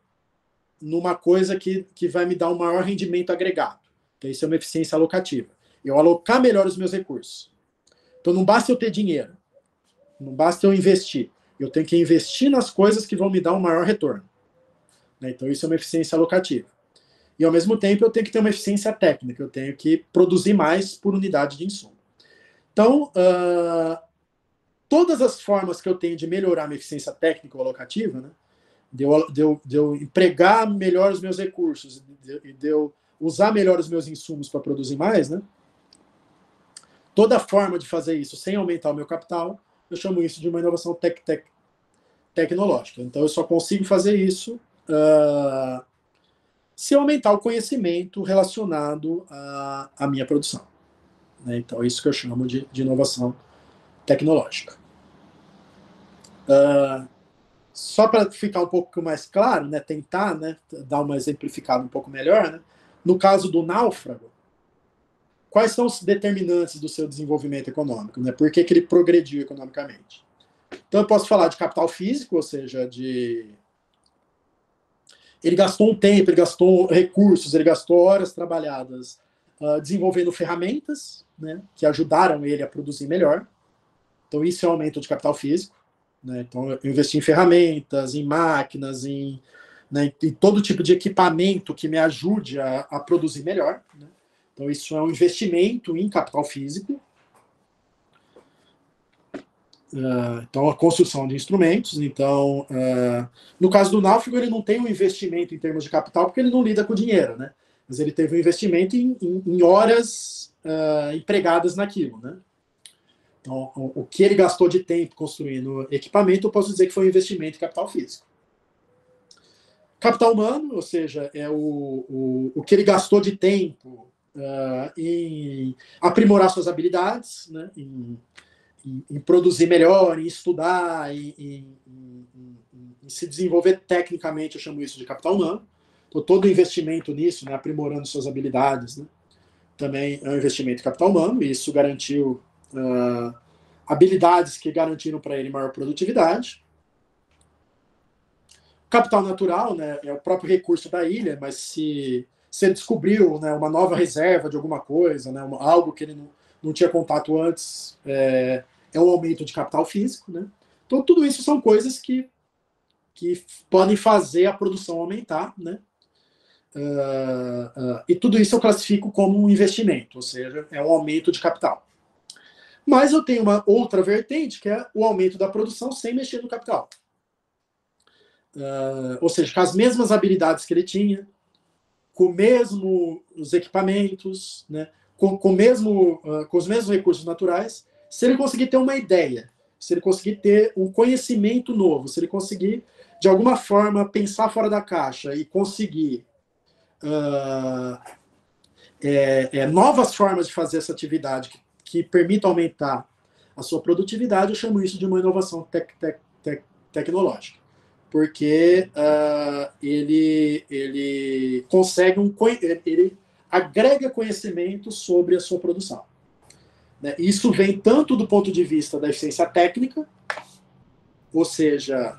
numa coisa que vai me dar um maior rendimento agregado. Então, isso é uma eficiência alocativa. Eu alocar melhor os meus recursos. Então, não basta eu ter dinheiro. Não basta eu investir. Eu tenho que investir nas coisas que vão me dar um maior retorno. Né? Então, isso é uma eficiência alocativa. E, ao mesmo tempo, eu tenho que ter uma eficiência técnica. Eu tenho que produzir mais por unidade de insumo. Então, todas as formas que eu tenho de melhorar minha eficiência técnica ou alocativa, né? De eu empregar melhor os meus recursos, de eu usar melhor os meus insumos para produzir mais, né? Toda forma de fazer isso sem aumentar o meu capital, eu chamo isso de uma inovação tecnológica. Então, eu só consigo fazer isso se eu aumentar o conhecimento relacionado à minha produção. Né? Então, é isso que eu chamo de inovação tecnológica. Só para ficar um pouco mais claro, né, tentar, né, dar uma exemplificada um pouco melhor, né, no caso do náufrago, quais são os determinantes do seu desenvolvimento econômico? Né, por que ele progrediu economicamente? Então, eu posso falar de capital físico, ou seja, ele gastou um tempo, ele gastou recursos, ele gastou horas trabalhadas desenvolvendo ferramentas, né, que ajudaram ele a produzir melhor. Então, isso é um aumento de capital físico. Né? Então, eu investi em ferramentas, em máquinas, em todo tipo de equipamento que me ajude a produzir melhor. Né? Então, isso é um investimento em capital físico. Então, a construção de instrumentos. Então, no caso do náufrago, ele não tem um investimento em termos de capital, porque ele não lida com dinheiro, né? Mas ele teve um investimento em horas empregadas naquilo, né? Então, o que ele gastou de tempo construindo equipamento, eu posso dizer que foi um investimento em capital físico. Capital humano, ou seja, é o que ele gastou de tempo em aprimorar suas habilidades, né? Em produzir melhor, em estudar, em se desenvolver tecnicamente, eu chamo isso de capital humano. Então, todo investimento nisso, né, aprimorando suas habilidades, né, também é um investimento em capital humano, e isso garantiu habilidades que garantiram para ele maior produtividade. Capital natural, né, é o próprio recurso da ilha, mas se ele descobriu, né, uma nova reserva de alguma coisa, né, algo que ele não tinha contato antes, é um aumento de capital físico. Né? Então, tudo isso são coisas que podem fazer a produção aumentar. Né? E tudo isso eu classifico como um investimento, ou seja, é um aumento de capital. Mas eu tenho uma outra vertente, que é o aumento da produção sem mexer no capital. Ou seja, com as mesmas habilidades que ele tinha, com os equipamentos, né, com os mesmos recursos naturais, se ele conseguir ter uma ideia, se ele conseguir ter um conhecimento novo, se ele conseguir, de alguma forma, pensar fora da caixa e conseguir novas formas de fazer essa atividade que permitam aumentar a sua produtividade, eu chamo isso de uma inovação tecnológica. Porque ele consegue ele agrega conhecimento sobre a sua produção. Né? Isso vem tanto do ponto de vista da eficiência técnica, ou seja,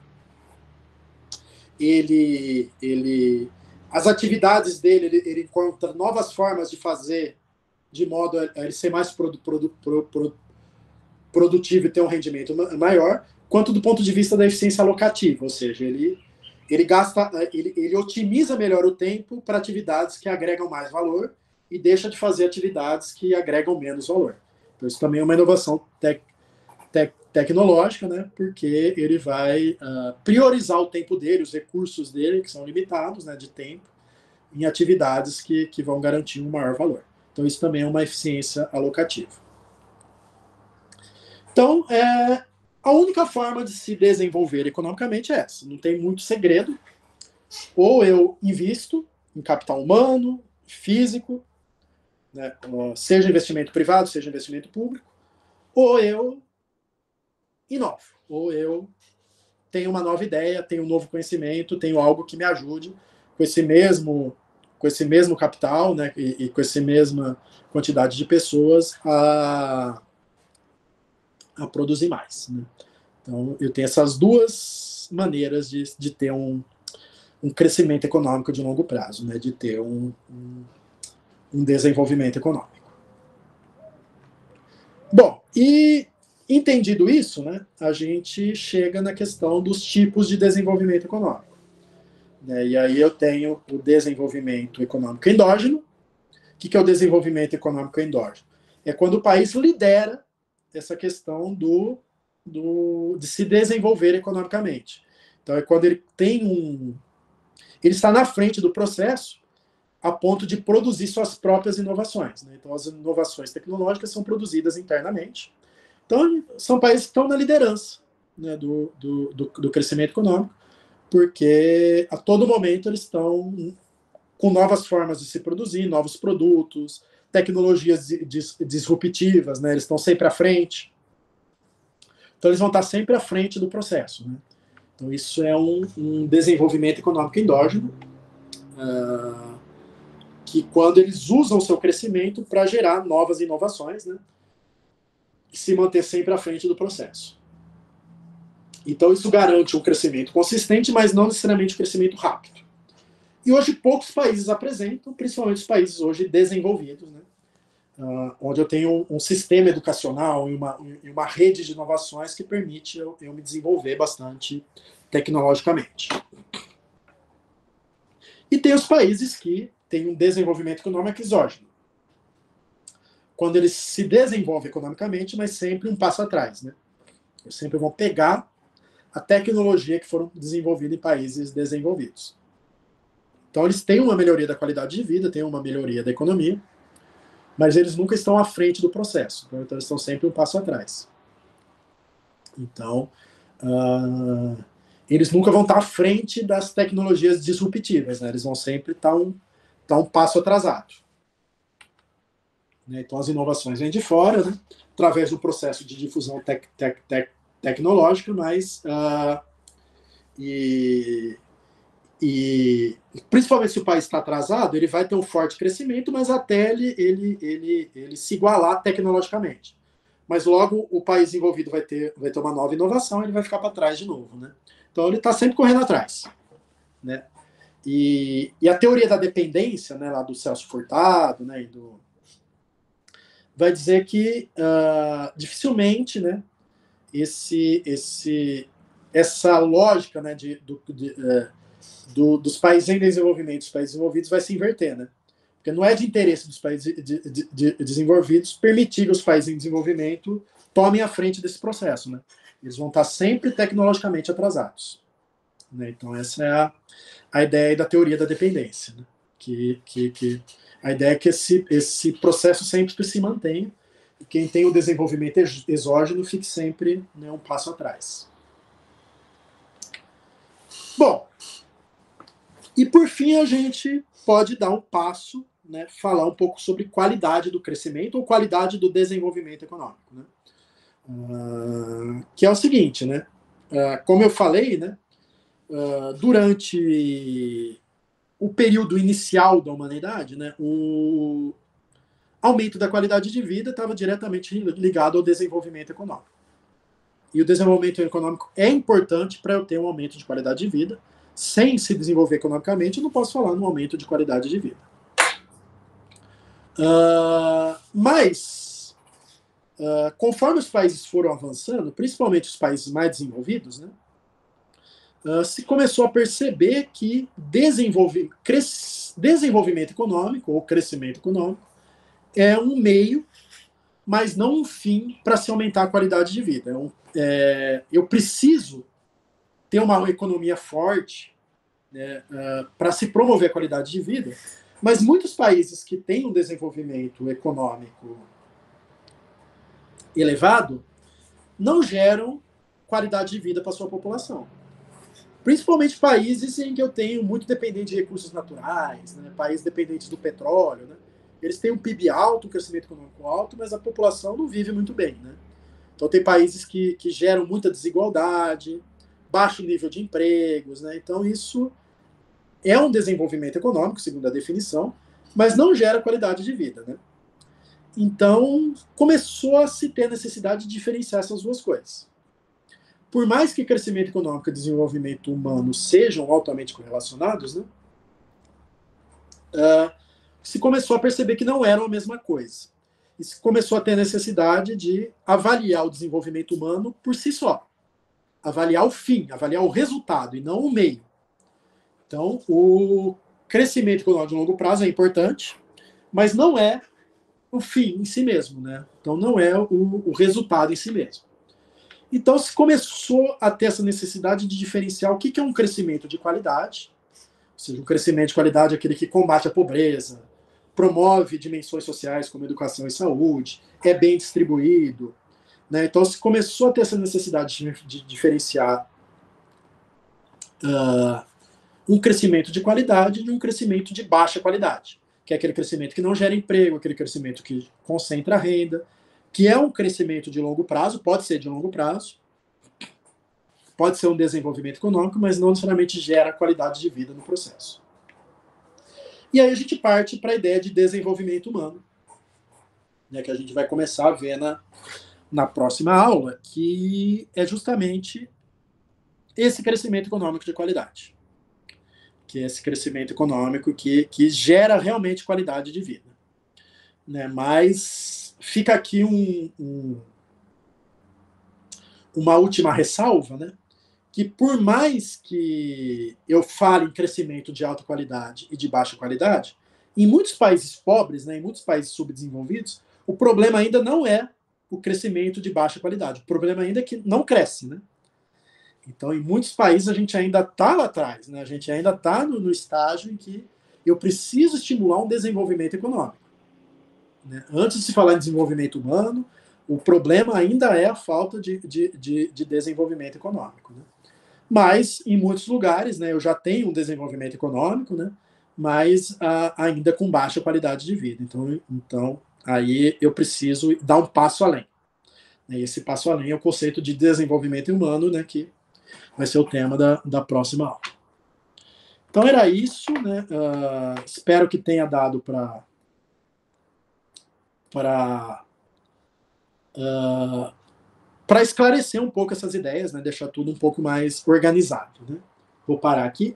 as atividades dele, ele encontra novas formas de fazer de modo a ele ser mais produtivo e ter um rendimento maior, quanto do ponto de vista da eficiência alocativa, ou seja, ele otimiza melhor o tempo para atividades que agregam mais valor e deixa de fazer atividades que agregam menos valor. Então, isso também é uma inovação tecnológica, né? Porque ele vai priorizar o tempo dele, os recursos dele, que são limitados, né, de tempo, em atividades que vão garantir um maior valor. Então, isso também é uma eficiência alocativa. Então, a única forma de se desenvolver economicamente é essa. Não tem muito segredo. Ou eu invisto em capital humano, físico, né, seja investimento privado, seja investimento público, ou eu inovo, ou eu tenho uma nova ideia, tenho um novo conhecimento, tenho algo que me ajude com esse mesmo capital, né, e com essa mesma quantidade de pessoas a produzir mais. Né? Então, eu tenho essas duas maneiras de ter um crescimento econômico de longo prazo, né? De ter um desenvolvimento econômico. Bom, e entendido isso, né, a gente chega na questão dos tipos de desenvolvimento econômico. Né? E aí eu tenho o desenvolvimento econômico endógeno. O que é o desenvolvimento econômico endógeno? É quando o país lidera essa questão de se desenvolver economicamente. Então, é quando ele tem ele está na frente do processo a ponto de produzir suas próprias inovações. Né? Então, as inovações tecnológicas são produzidas internamente. Então, são países que estão na liderança, né, do crescimento econômico, porque a todo momento eles estão com novas formas de se produzir, novos produtos, tecnologias disruptivas, né? Eles estão sempre à frente. Então, eles vão estar sempre à frente do processo. Né? Então, isso é um desenvolvimento econômico endógeno, que quando eles usam o seu crescimento para gerar novas inovações, né? E se manter sempre à frente do processo. Então, isso garante um crescimento consistente, mas não necessariamente um crescimento rápido. E hoje poucos países apresentam, principalmente os países hoje desenvolvidos, né? Onde eu tenho um sistema educacional e uma rede de inovações que permite eu me desenvolver bastante tecnologicamente. E tem os países que têm um desenvolvimento econômico exógeno, quando eles se desenvolvem economicamente, mas sempre um passo atrás. Né? Eles sempre vão pegar a tecnologia que foram desenvolvida em países desenvolvidos. Então, eles têm uma melhoria da qualidade de vida, têm uma melhoria da economia, mas eles nunca estão à frente do processo. Então, eles estão sempre um passo atrás. Então, eles nunca vão estar à frente das tecnologias disruptivas. Né? Eles vão sempre estar um passo atrasado. Né? Então, as inovações vêm de fora, né? Através do processo de difusão tecnológica, mas... E principalmente se o país está atrasado, ele vai ter um forte crescimento, mas até ele se igualar tecnologicamente. Mas logo o país envolvido vai ter uma nova inovação e ele vai ficar para trás de novo. Né? Então ele está sempre correndo atrás. Né? E a teoria da dependência, né, lá do Celso Furtado, né, vai dizer que dificilmente, né, essa lógica, né, dos países em desenvolvimento, dos países desenvolvidos, vai se inverter, né? Porque não é de interesse dos países desenvolvidos permitir que os países em desenvolvimento tomem a frente desse processo, né? Eles vão estar sempre tecnologicamente atrasados. Né? Então, essa é a ideia da teoria da dependência. Né? A ideia é que esse processo sempre se mantenha e quem tem o desenvolvimento exógeno fique sempre, né, um passo atrás. Bom, e por fim a gente pode dar um passo, né, falar um pouco sobre qualidade do crescimento ou qualidade do desenvolvimento econômico. Né? Que é o seguinte, né? Como eu falei, né, durante o período inicial da humanidade, né, o aumento da qualidade de vida estava diretamente ligado ao desenvolvimento econômico. E o desenvolvimento econômico é importante para eu ter um aumento de qualidade de vida. Sem se desenvolver economicamente, eu não posso falar no aumento de qualidade de vida. Mas, conforme os países foram avançando, principalmente os países mais desenvolvidos, né, se começou a perceber que desenvolvimento econômico, ou crescimento econômico, é um meio, mas não um fim para se aumentar a qualidade de vida. Eu preciso ter uma economia forte né, para se promover a qualidade de vida, mas muitos países que têm um desenvolvimento econômico elevado não geram qualidade de vida para sua população. Principalmente países em que eu tenho muito dependente de recursos naturais, né, países dependentes do petróleo, né, eles têm um PIB alto, um crescimento econômico alto, mas a população não vive muito bem, né? Então tem países que geram muita desigualdade, baixo nível de empregos, né? Então isso é um desenvolvimento econômico, segundo a definição, mas não gera qualidade de vida, né? Então começou a se ter a necessidade de diferenciar essas duas coisas. Por mais que crescimento econômico e desenvolvimento humano sejam altamente correlacionados, né, se começou a perceber que não eram a mesma coisa. E se começou a ter a necessidade de avaliar o desenvolvimento humano por si só. Avaliar o fim, avaliar o resultado e não o meio. Então, o crescimento econômico de longo prazo é importante, mas não é o fim em si mesmo, né? Então, não é o resultado em si mesmo. Então, se começou a ter essa necessidade de diferenciar o que é um crescimento de qualidade, ou seja, um crescimento de qualidade é aquele que combate a pobreza, promove dimensões sociais como educação e saúde, é bem distribuído, né? Então, se começou a ter essa necessidade de diferenciar um crescimento de qualidade de um crescimento de baixa qualidade, que é aquele crescimento que não gera emprego, aquele crescimento que concentra a renda, que é um crescimento de longo prazo, pode ser de longo prazo, pode ser um desenvolvimento econômico, mas não necessariamente gera qualidade de vida no processo. E aí a gente parte para a ideia de desenvolvimento humano, né, que a gente vai começar a ver na próxima aula, que é justamente esse crescimento econômico de qualidade. Que é esse crescimento econômico que gera realmente qualidade de vida. Né? Mas fica aqui uma última ressalva, né? Que por mais que eu fale em crescimento de alta qualidade e de baixa qualidade, em muitos países pobres, né, em muitos países subdesenvolvidos, o problema ainda não é o crescimento de baixa qualidade. O problema ainda é que não cresce, né? Então, em muitos países a gente ainda está lá atrás, né? A gente ainda está no estágio em que eu preciso estimular um desenvolvimento econômico. Né? Antes de se falar em desenvolvimento humano, o problema ainda é a falta de desenvolvimento econômico. Né? Mas, em muitos lugares, né, eu já tenho um desenvolvimento econômico, né, mas ainda com baixa qualidade de vida. Então, aí eu preciso dar um passo além. E esse passo além é o conceito de desenvolvimento humano, né, que vai ser o tema da próxima aula. Então, era isso. Né, espero que tenha dado para esclarecer um pouco essas ideias, né, deixar tudo um pouco mais organizado. Né? Vou parar aqui.